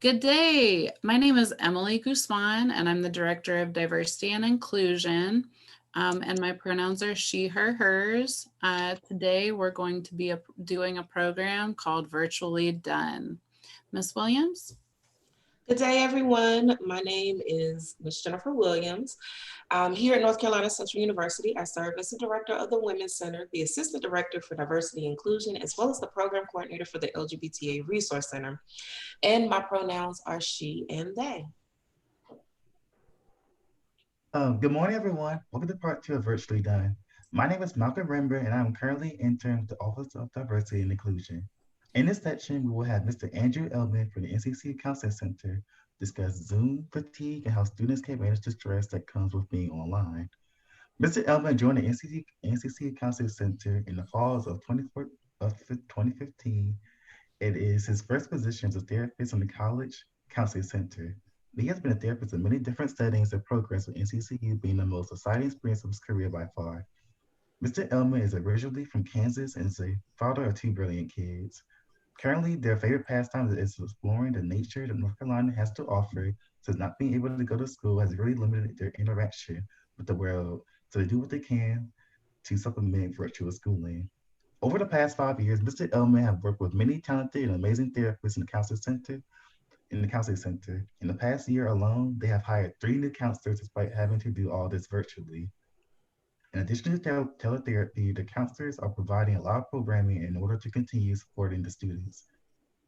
Good day. My name is Emily Guzman, and I'm the Director of Diversity and Inclusion. And my pronouns are she, her, hers. Today, we're going to be doing a program called Virtually Done. Ms. Williams? Good day, everyone. My name is Ms. Jennifer Williams. Here at North Carolina Central University, I serve as the director of the Women's Center, the assistant director for diversity and inclusion, as well as the program coordinator for the LGBTA Resource Center. And my pronouns are she and they. Good morning, everyone. Welcome to part 2 of Virtually Done. My name is Malcolm Rember, and I'm currently intern with the Office of Diversity and Inclusion. In this section, we will have Mr. Andrew Elman from the NCC Counseling Center discuss Zoom fatigue and how students can manage the stress that comes with being online. Mr. Elman joined the NCC Counseling Center in the fall of 2015. It is his first position as a therapist in the College Counseling Center. He has been a therapist in many different settings and programs, with NCCU being the most exciting experience of his career by far. Mr. Elman is originally from Kansas and is a father of 2 brilliant kids. Currently, their favorite pastime is exploring the nature that North Carolina has to offer, since not being able to go to school has really limited their interaction with the world, so they do what they can to supplement virtual schooling. Over the past 5 years, Mr. Elman has worked with many talented and amazing therapists in the counseling center. In the past year alone, they have hired 3 new counselors despite having to do all this virtually. In addition to teletherapy, the counselors are providing a lot of programming in order to continue supporting the students.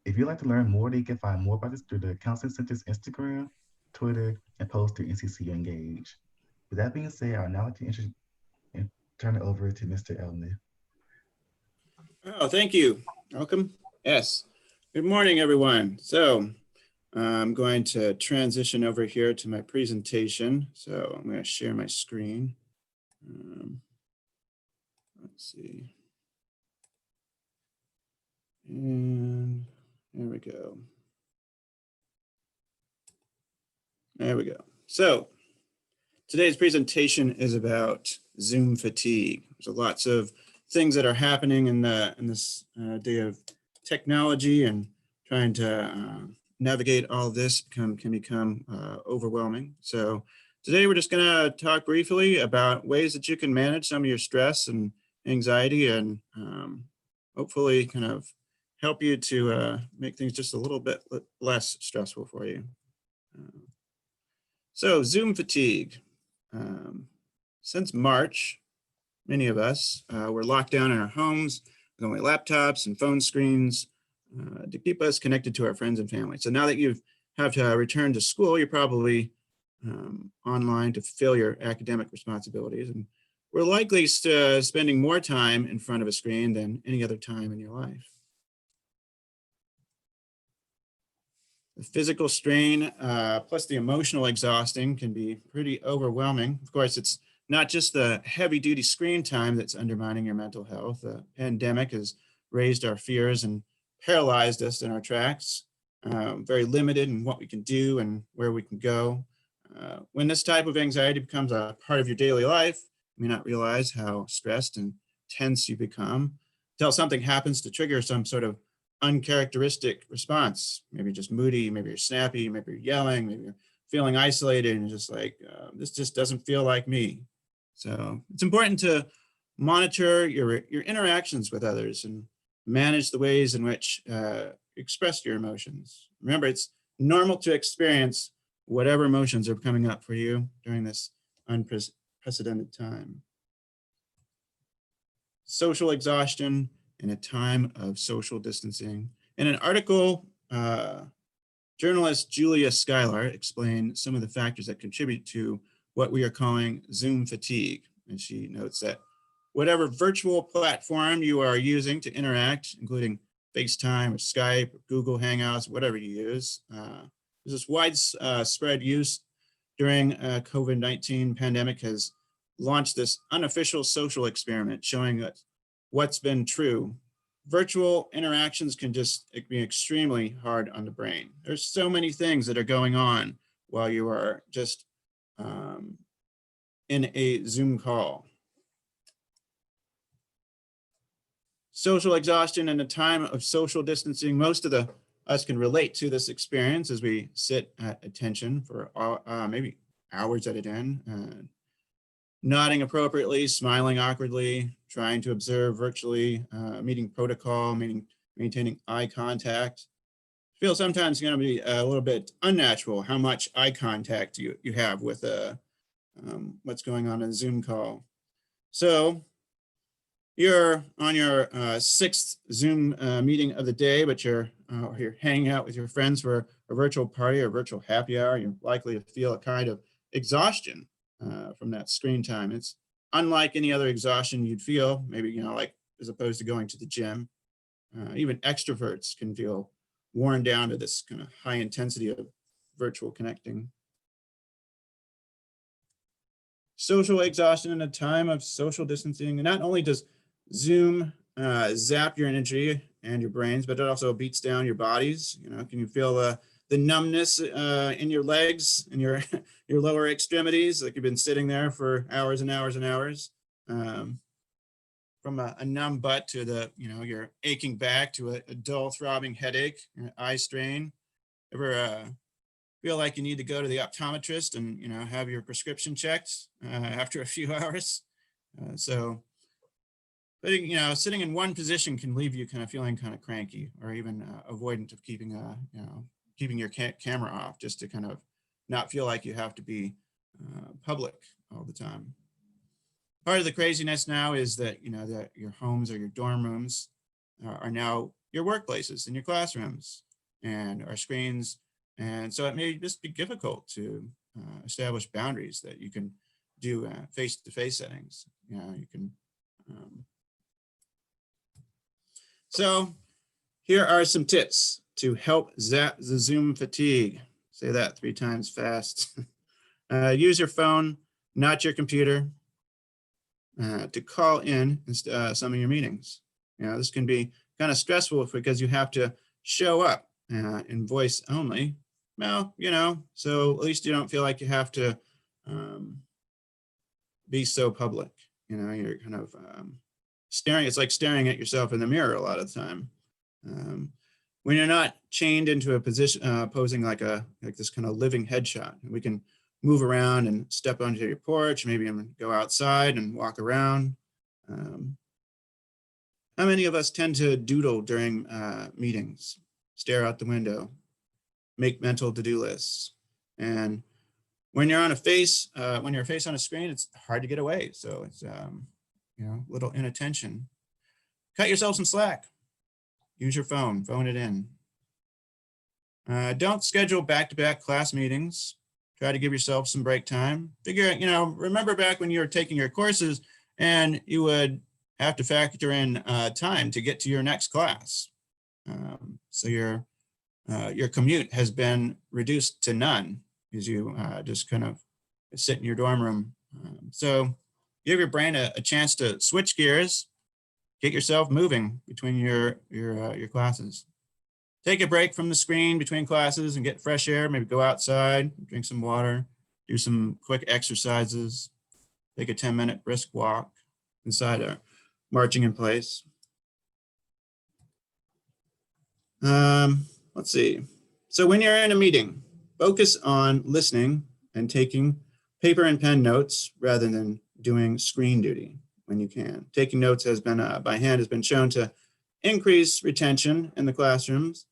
If you'd like to learn more, you can find more about this through the Counseling Center's Instagram, Twitter, and post through NCCU Engage. With that being said, I'd now like to turn it over to Mr. Elman. Oh, thank you. Welcome. Yes. Good morning, everyone. So I'm going to transition over here to my presentation. So I'm going to share my screen. Let's see. And there we go. There we go. So today's presentation is about Zoom fatigue. There's lots of things that are happening in this day of technology, and trying to navigate all of this can become overwhelming. So today we're just going to talk briefly about ways that you can manage some of your stress and anxiety, and hopefully kind of help you to make things just a little bit less stressful for you. So Zoom fatigue. Since March, many of us were locked down in our homes with only laptops and phone screens to keep us connected to our friends and family. So now that you have to return to school, you're probably online to fulfill your academic responsibilities. And we're likely spending more time in front of a screen than any other time in your life. The physical strain plus the emotional exhausting can be pretty overwhelming. Of course, it's not just the heavy duty screen time that's undermining your mental health. The pandemic has raised our fears and paralyzed us in our tracks, very limited in what we can do and where we can go. When this type of anxiety becomes a part of your daily life, you may not realize how stressed and tense you become until something happens to trigger some sort of uncharacteristic response. Maybe just moody, maybe you're snappy, maybe you're yelling, maybe you're feeling isolated and just like, this just doesn't feel like me. So it's important to monitor your interactions with others and manage the ways in which you express your emotions. Remember, it's normal to experience whatever emotions are coming up for you during this unprecedented time. Social exhaustion in a time of social distancing. In an article, journalist Julia Schuyler explained some of the factors that contribute to what we are calling Zoom fatigue. And she notes that whatever virtual platform you are using to interact, including FaceTime or Skype or Google Hangouts, whatever you use, there's this widespread use during COVID-19 pandemic has launched this unofficial social experiment showing that what's been true. Virtual interactions can just be extremely hard on the brain. There's so many things that are going on while you are just in a Zoom call. Social exhaustion in a time of social distancing. Most of the us can relate to this experience as we sit at attention for maybe hours at a time, nodding appropriately, smiling awkwardly, trying to observe virtually, meeting protocol, maintaining eye contact. Feel sometimes going to be a little bit unnatural how much eye contact you have with what's going on in a Zoom call. So you're on your sixth Zoom meeting of the day, but you're hanging out with your friends for a virtual party or virtual happy hour. You're likely to feel a kind of exhaustion from that screen time. It's unlike any other exhaustion you'd feel, maybe, like as opposed to going to the gym. Even extroverts can feel worn down to this kind of high intensity of virtual connecting. Social exhaustion in a time of social distancing. And not only does Zoom zap your energy and your brains, but it also beats down your bodies. Can you feel the numbness in your legs and your lower extremities, like you've been sitting there for hours and hours and hours? From a numb butt to your aching back to a dull throbbing headache, eye strain. Ever feel like you need to go to the optometrist and have your prescription checked after a few hours? But sitting in one position can leave you kind of feeling kind of cranky, or even avoidant of keeping your camera off, just to kind of not feel like you have to be public all the time. Part of the craziness now is that that your homes or your dorm rooms are now your workplaces and your classrooms and our screens, and so it may just be difficult to establish boundaries that you can do face-to-face settings. You can. So here are some tips to help zap the Zoom fatigue. Say that 3 times fast. Use your phone, not your computer, to call in some of your meetings. This can be kind of stressful because you have to show up in voice only. Well, so at least you don't feel like you have to be so public. You're kind of staring. It's like staring at yourself in the mirror a lot of the time. When you're not chained into a position, posing like this kind of living headshot, we can move around and step onto your porch, maybe go outside and walk around. How many of us tend to doodle during meetings, stare out the window, make mental to-do lists? And when you're on a face on a screen, it's hard to get away. So it's little inattention. Cut yourself some slack. Use your phone it in. Don't schedule back-to-back class meetings. Try to give yourself some break time. Remember back when you were taking your courses and you would have to factor in time to get to your next class. So your commute has been reduced to none as you just kind of sit in your dorm room. So give your brain a chance to switch gears, get yourself moving between your classes. Take a break from the screen between classes and get fresh air. Maybe go outside, drink some water, do some quick exercises, take a 10-minute brisk walk inside or marching in place. Let's see. So when you're in a meeting, focus on listening and taking paper and pen notes rather than doing screen duty when you can. Taking notes by hand has been shown to increase retention in the classrooms.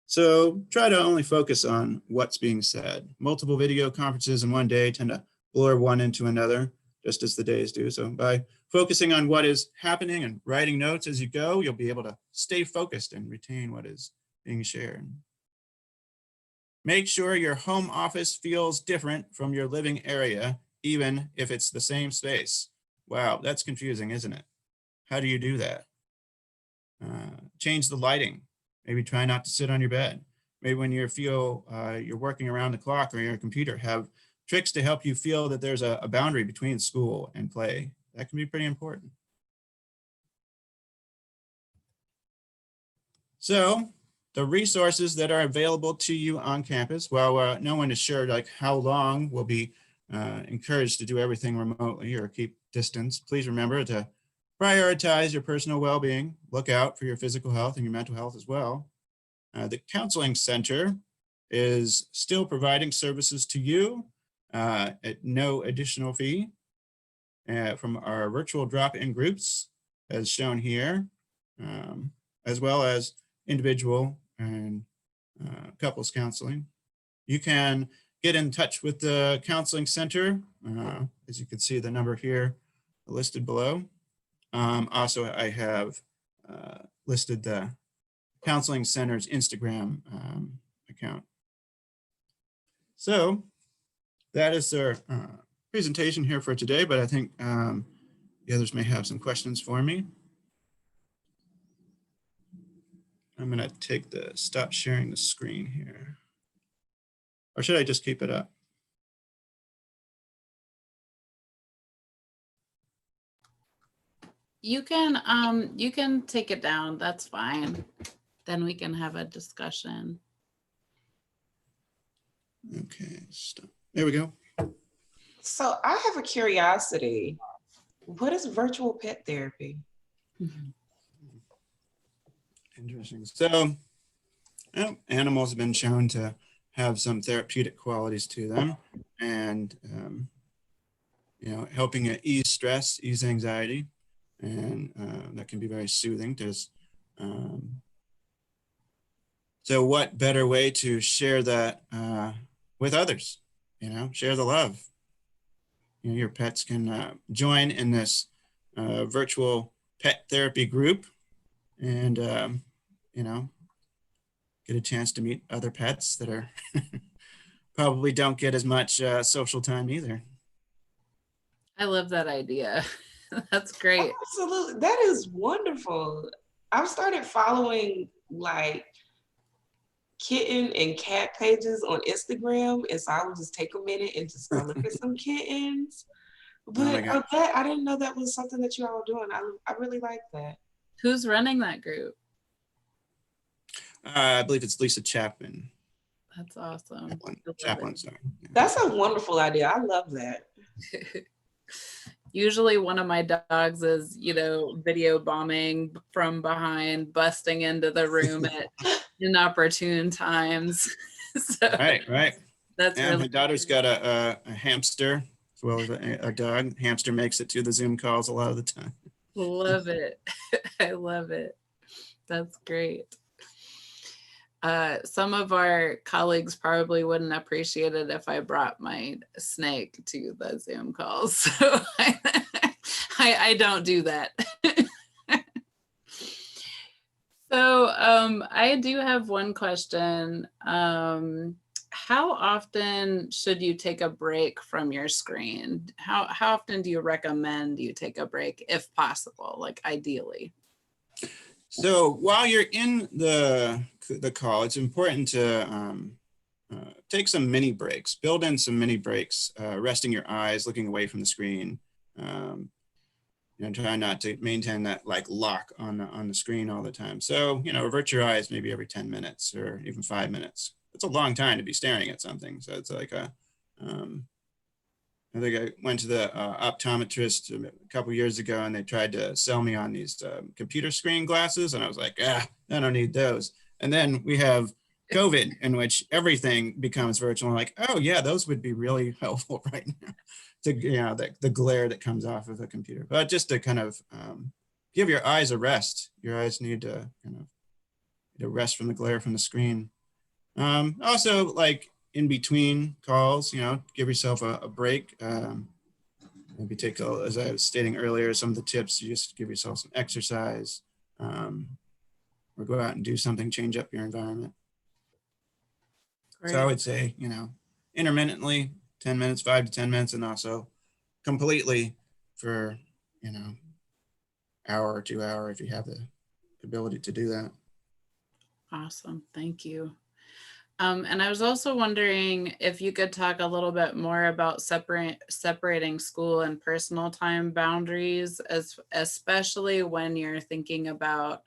So try to only focus on what's being said. Multiple video conferences in one day tend to blur one into another, just as the days do. So by focusing on what is happening and writing notes as you go, you'll be able to stay focused and retain what is being shared. Make sure your home office feels different from your living area, even if it's the same space. Wow, that's confusing, isn't it? How do you do that? Change the lighting. Maybe try not to sit on your bed. Maybe when you feel you're working around the clock or your computer, have tricks to help you feel that there's a boundary between school and play. That can be pretty important. So the resources that are available to you on campus, well, no one is sure like how long we'll be encouraged to do everything remotely or keep distance. Please remember to prioritize your personal well-being, look out for your physical health and your mental health as well. The Counseling Center is still providing services to you at no additional fee from our virtual drop-in groups, as shown here, as well as individual and couples counseling. You can get in touch with the Counseling Center. As you can see, the number here listed below. Also, I have listed the Counseling Center's Instagram account. So that is their presentation here for today, but I think the others may have some questions for me. I'm going to stop sharing the screen here. Or should I just keep it up? You can take it down. That's fine. Then we can have a discussion. Okay, stop. There we go. So I have a curiosity. What is virtual pet therapy? Interesting. So, animals have been shown to have some therapeutic qualities to them, and helping ease stress, ease anxiety, and that can be very soothing. So, what better way to share that with others? Share the love. Your pets can join in this virtual pet therapy group, and get a chance to meet other pets that are probably don't get as much social time either. I love that idea. That's great. Absolutely. That is wonderful. I've started following like kitten and cat pages on Instagram, and so I will just take a minute and just go look at some kittens. But I didn't know that was something that you all were doing. I really like that. Who's running that group? I believe it's Lisa Chapman. That's awesome. Chaplin, sorry. Yeah. That's a wonderful idea. I love that. Usually one of my dogs is, video bombing from behind, busting into the room at inopportune times. So Right. That's and really my daughter's got a hamster as well as a dog. Hamster makes it to the Zoom calls a lot of the time. Love it. I love it. That's great. Some of our colleagues probably wouldn't appreciate it if I brought my snake to the Zoom calls. So I don't do that. So I do have one question. How often should you take a break from your screen? How often do you recommend you take a break, if possible, like ideally? So while you're in the call, it's important to take some mini breaks, build in some mini breaks, resting your eyes, looking away from the screen. Try not to maintain that like lock on the screen all the time. So, avert your eyes maybe every 10 minutes or even 5 minutes. It's a long time to be staring at something. So it's like I think I went to the optometrist a couple years ago, and they tried to sell me on these computer screen glasses. And I was like, I don't need those. And then we have COVID, in which everything becomes virtual. I'm like, oh yeah, those would be really helpful right now. To the glare that comes off of a computer, but just to kind of give your eyes a rest. Your eyes need to rest from the glare from the screen. Also, like in between calls, give yourself a break. Maybe take, as I was stating earlier, some of the tips. You just give yourself some exercise, or go out and do something, change up your environment. Great. So I would say, intermittently, 10 minutes, 5 to 10 minutes, and also completely for, hour or 2 hour if you have the ability to do that. Awesome. Thank you. And I was also wondering if you could talk a little bit more about separating school and personal time boundaries, especially when you're thinking about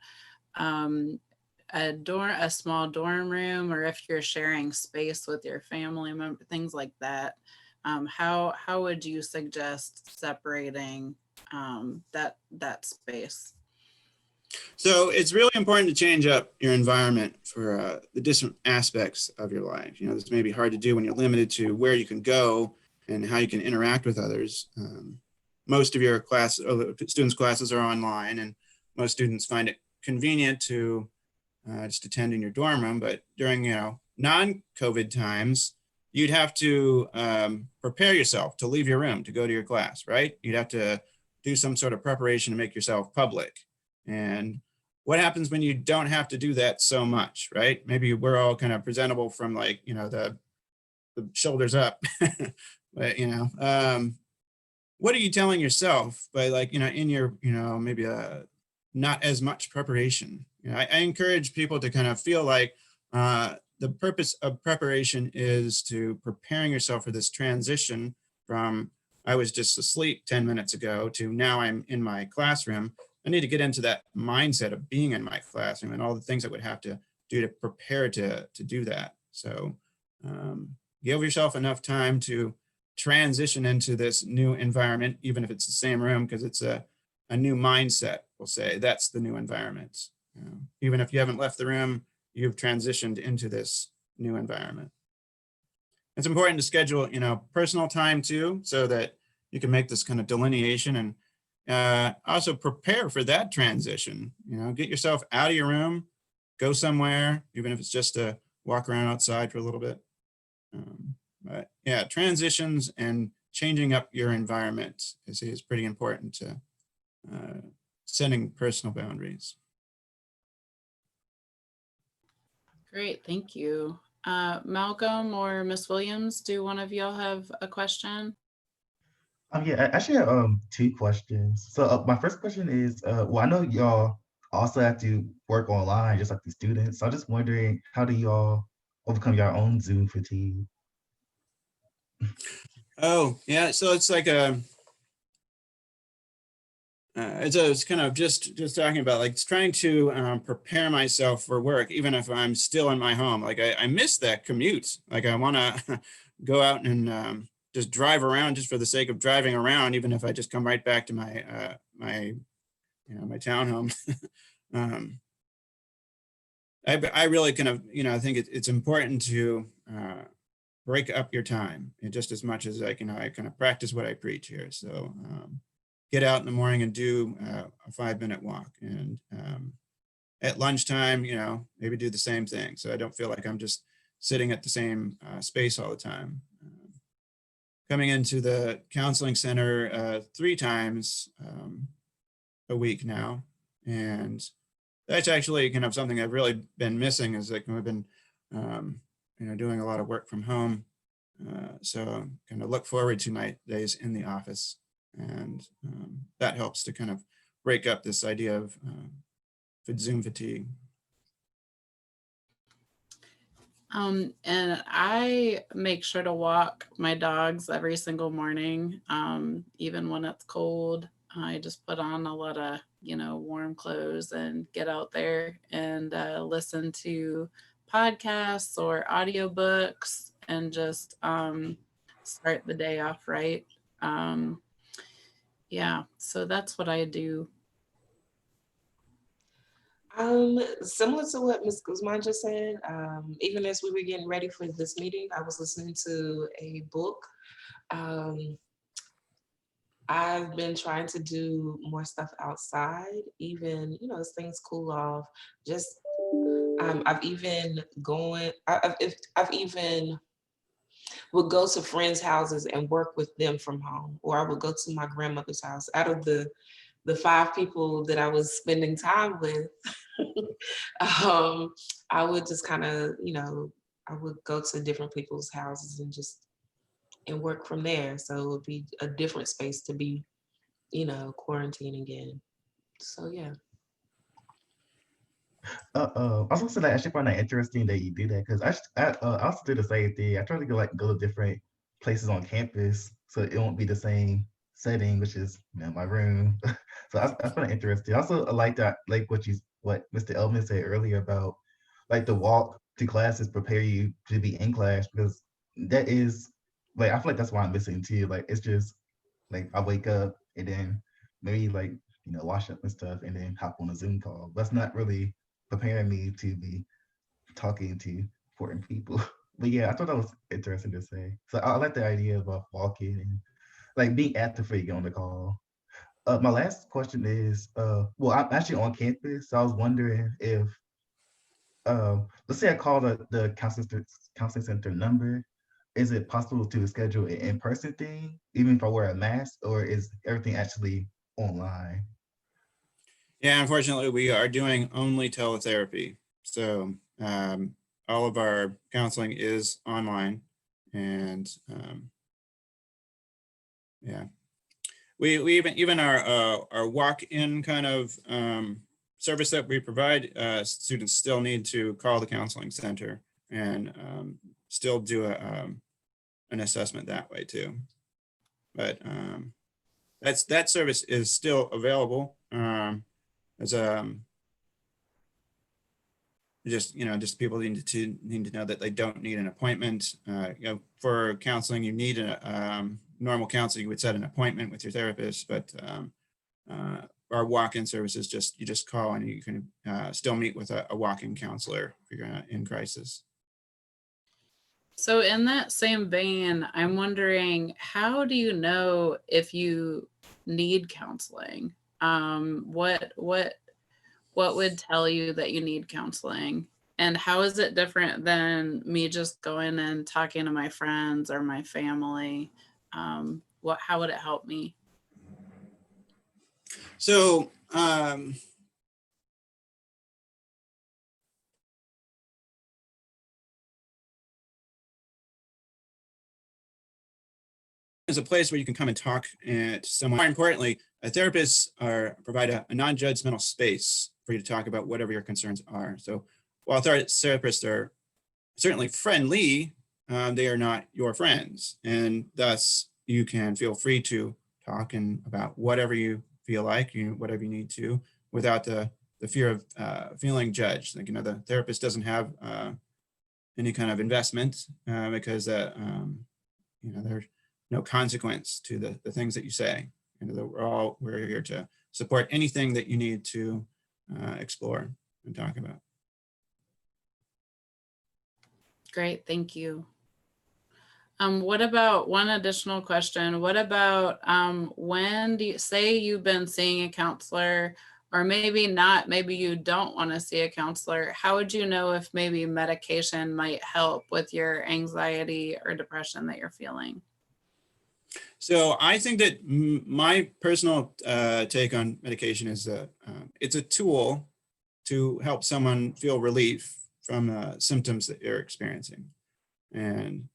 a small dorm room, or if you're sharing space with your family member, things like that. How would you suggest separating that space? So it's really important to change up your environment for the different aspects of your life. You know, this may be hard to do when you're limited to where you can go and how you can interact with others. Most of your students' classes are online, and most students find it convenient to just attend in your dorm room. But during, non-COVID times, you'd have to prepare yourself to leave your room to go to your class, right? You'd have to do some sort of preparation to make yourself public. And what happens when you don't have to do that so much, right? Maybe we're all kind of presentable from like, the shoulders up, but, what are you telling yourself by like, in your, maybe not as much preparation? I encourage people to kind of feel like the purpose of preparation is to preparing yourself for this transition from I was just asleep 10 minutes ago to now I'm in my classroom. I need to get into that mindset of being in my classroom and all the things I would have to do to prepare to do that. So give yourself enough time to transition into this new environment, even if it's the same room, because it's a new mindset, we'll say. That's the new environment. Even if you haven't left the room, you've transitioned into this new environment. It's important to schedule, personal time too, so that you can make this kind of delineation and also prepare for that transition. Get yourself out of your room, go somewhere, even if it's just to walk around outside for a little bit. But yeah, transitions and changing up your environment is pretty important to setting personal boundaries. Great, thank you. Malcolm or Miss Williams, do one of y'all have a question? Yeah, I actually have 2 questions. So my first question is, well, I know y'all also have to work online just like the students. So I'm just wondering, how do y'all overcome your own Zoom fatigue? Oh, yeah. So it's like it's kind of just talking about like trying to prepare myself for work, even if I'm still in my home. Like I miss that commute. Like I want to go out and just drive around just for the sake of driving around, even if I just come right back to my my townhome. I really kind of I think it's important to break up your time, and just as much as I kind of practice what I preach here. So get out in the morning and do a 5-minute walk, and at lunchtime, maybe do the same thing. So I don't feel like I'm just sitting at the same space all the time. Coming into the counseling center 3 times a week now, and that's actually kind of something I've really been missing. Is like I've been doing a lot of work from home, so kind of look forward to my days in the office, and that helps to kind of break up this idea of Zoom fatigue. And I make sure to walk my dogs every single morning, even when it's cold. I just put on a lot of, warm clothes and get out there and listen to podcasts or audiobooks and just start the day off right. Yeah, so that's what I do. Similar to what Ms. Guzman just said, even as we were getting ready for this meeting, I was listening to a book. I've been trying to do more stuff outside, even, as things cool off. Just, I've even would go to friends' houses and work with them from home, or I would go to my grandmother's house. Out of the 5 people that I was spending time with, I would just kind of, I would go to different people's houses and work from there. So it would be a different space to be, quarantining in. So yeah. I was gonna say that I actually find that interesting that you do that, because I also do the same thing. I try to go to different places on campus so it won't be the same setting, which is my room. So I find it interesting. Also, I like that, like what Mr. Elman said earlier about like the walk to classes prepare you to be in class, because that is I feel like that's why I'm missing too. Like it's just like I wake up and then maybe like wash up and stuff, and then hop on a Zoom call. That's not really preparing me to be talking to important people. But yeah, I thought that was interesting to say. So I like the idea of walking and like being active before you get on the call. My last question is, well, I'm actually on campus, so I was wondering if, let's say I call the counseling center number, is it possible to schedule an in-person thing, even if I wear a mask, or is everything actually online? Yeah, unfortunately, we are doing only teletherapy. So all of our counseling is online, and yeah, we even our walk-in kind of service that we provide, students still need to call the counseling center and still do an assessment that way too. But that service is still available. As just people need to know that they don't need an appointment. For counseling, you need a normal counseling. You would set an appointment with your therapist, but our walk-in service is you just call and you can still meet with a walk-in counselor if you're in crisis. So in that same vein, I'm wondering, how do you know if you need counseling? What would tell you that you need counseling? And how is it different than me just going and talking to my friends or my family? How would it help me? So is a place where you can come and talk to someone. More importantly, therapists provide a non-judgmental space for you to talk about whatever your concerns are. So while therapists are certainly friendly, they are not your friends, and thus you can feel free to talk about whatever you feel like, whatever you need to, without the fear of feeling judged. Like, the therapist doesn't have any kind of investment because there's no consequence to the things that you say. We're here to support anything that you need to explore and talk about. Great, thank you. What about one additional question? What about when do you say you've been seeing a counselor, or maybe not, maybe you don't want to see a counselor? How would you know if maybe medication might help with your anxiety or depression that you're feeling? So I think that my personal take on medication is that it's a tool to help someone feel relief from symptoms that you're experiencing. And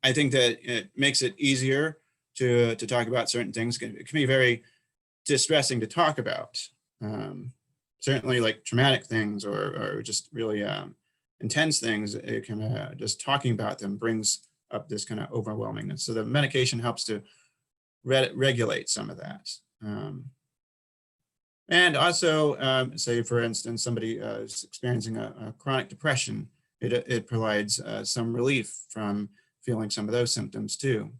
I think that it makes it easier to talk about certain things. It can be very distressing to talk about. Certainly like traumatic things or just really intense things, it can just talking about them brings up this kind of overwhelmingness. So the medication helps to regulate some of that. And also, say, for instance, somebody is experiencing a chronic depression, it provides some relief from feeling some of those symptoms too.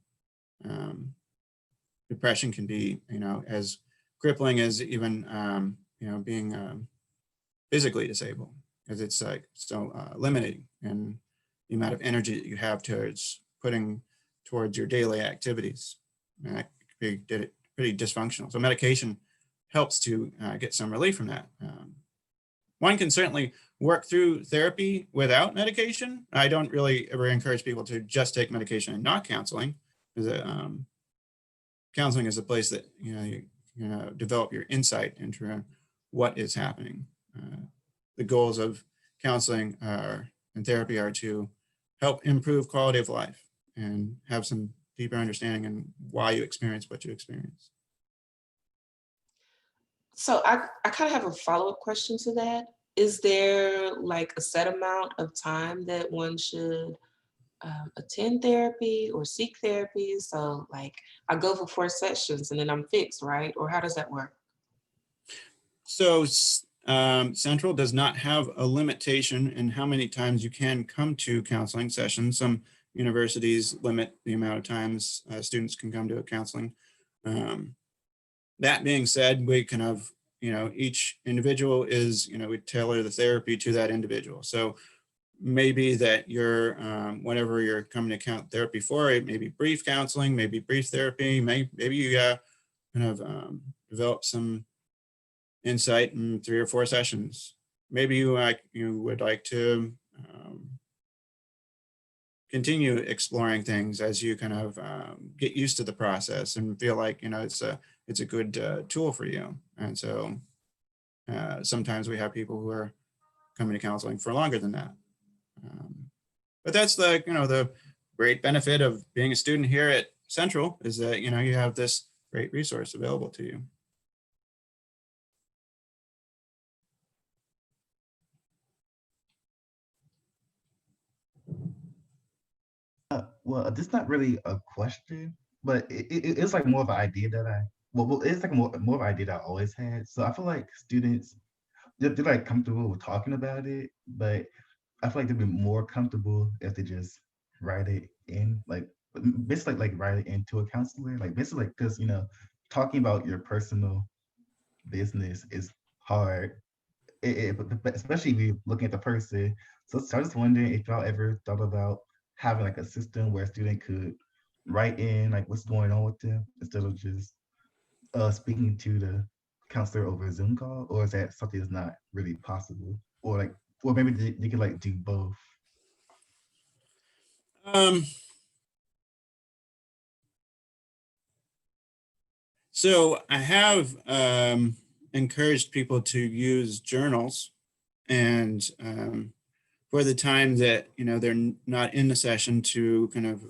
Depression can be, as crippling as even, being physically disabled, because it's like so limiting in the amount of energy that you have putting towards your daily activities. And that could be pretty dysfunctional. So medication helps to get some relief from that. One can certainly work through therapy without medication. I don't really ever encourage people to just take medication and not counseling, because counseling is a place that you develop your insight into what is happening. The goals of counseling and therapy are to help improve quality of life and have some deeper understanding on why you experience what you experience. So I kind of have a follow-up question to that. Is there like a set amount of time that one should attend therapy or seek therapy? So like I go for 4 sessions and then I'm fixed, right? Or how does that work? So Central does not have a limitation in how many times you can come to counseling sessions. Some universities limit the amount of times students can come to a counseling That being said, we kind of, each individual is, we tailor the therapy to that individual. So maybe that you're, whenever you're coming to therapy for it, maybe brief counseling, maybe brief therapy, maybe you kind of develop some insight in 3 or 4 sessions. Maybe you would like to continue exploring things as you kind of get used to the process and feel like it's a good tool for you. And so sometimes we have people who are coming to counseling for longer than that. But that's the great benefit of being a student here at Central, is that you have this great resource available to you. Well, this is not really a question, but it's like more of an idea that it's like more of an idea that I always had. So I feel like students, they're like comfortable with talking about it, but I feel like they'd be more comfortable if they just write it in, like basically like write it into a counselor, like basically like, because talking about your personal business is hard, but especially if you're looking at the person. So I was just wondering if y'all ever thought about having like a system where a student could write in like what's going on with them instead of just speaking to the counselor over a Zoom call, or is that something that's not really possible, or maybe they could like do both? So I have encouraged people to use journals, and for the time that they're not in the session, to kind of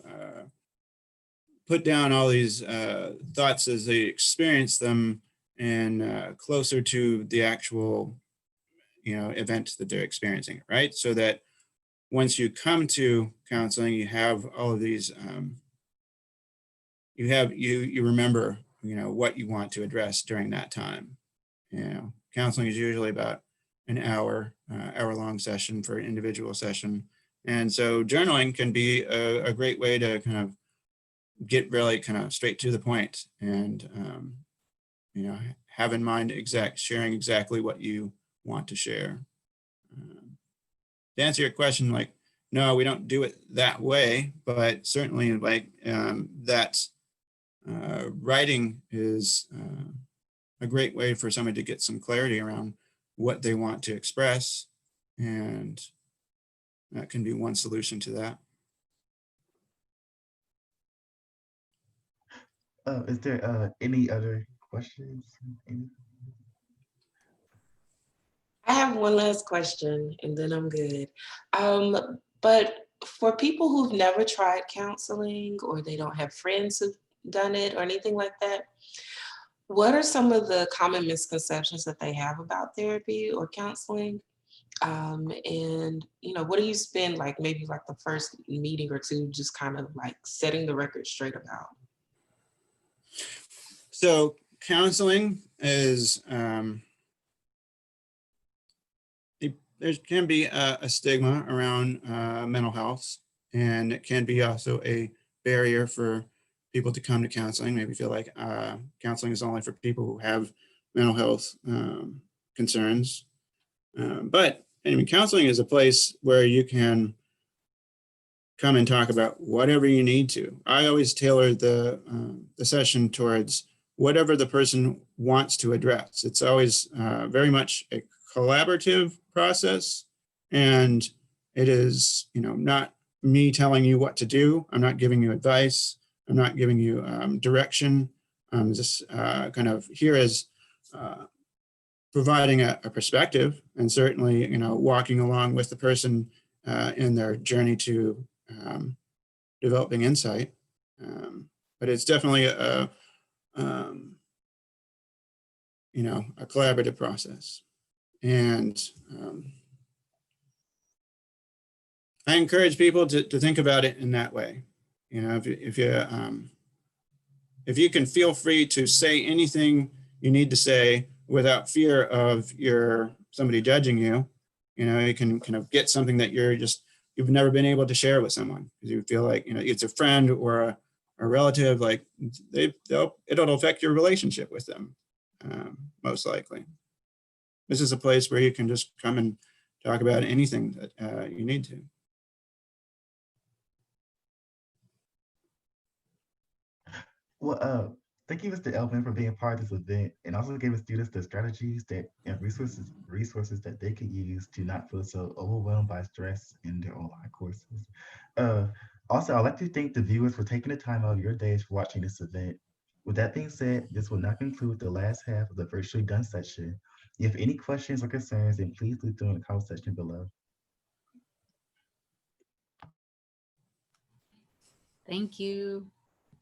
put down all these thoughts as they experience them, and closer to the actual event that they're experiencing, right? So that once you come to counseling, you have all of these you remember what you want to address during that time. Counseling is usually about an hour-long session for an individual session. And so journaling can be a great way to kind of get really kind of straight to the point, and have in mind sharing exactly what you want to share. To answer your question, like, no, we don't do it that way, but certainly like that writing is a great way for somebody to get some clarity around what they want to express, and that can be one solution to that. Is there any other questions? I have one last question and then I'm good. But for people who've never tried counseling, or they don't have friends who've done it or anything like that, what are some of the common misconceptions that they have about therapy or counseling? And what do you spend like maybe like the first meeting or two just kind of like setting the record straight about? So counseling is there can be a stigma around mental health, and it can be also a barrier for people to come to counseling. Maybe feel like counseling is only for people who have mental health concerns. But I mean, counseling is a place where you can come and talk about whatever you need to. I always tailor the session towards whatever the person wants to address. It's always very much a collaborative process, and it is not me telling you what to do. I'm not giving you advice. I'm not giving you direction. I'm just kind of here as providing a perspective, and certainly walking along with the person in their journey to developing insight. But it's definitely a collaborative process. And I encourage people to think about it in that way. If you can feel free to say anything you need to say without fear of somebody judging you, you can kind of get something that you've never been able to share with someone, because you feel like it's a friend or a relative, like it'll affect your relationship with them, most likely. This is a place where you can just come and talk about anything that you need to. Well, thank you, Mr. Elvin, for being part of this event and also giving students the strategies and resources that they could use to not feel so overwhelmed by stress in their online courses. Uh, Also, I'd like to thank the viewers for taking the time out of your days for watching this event. With that being said, this will not conclude the last half of the virtually done session. If you have any questions or concerns, then please leave them in the comment section below. Thank you.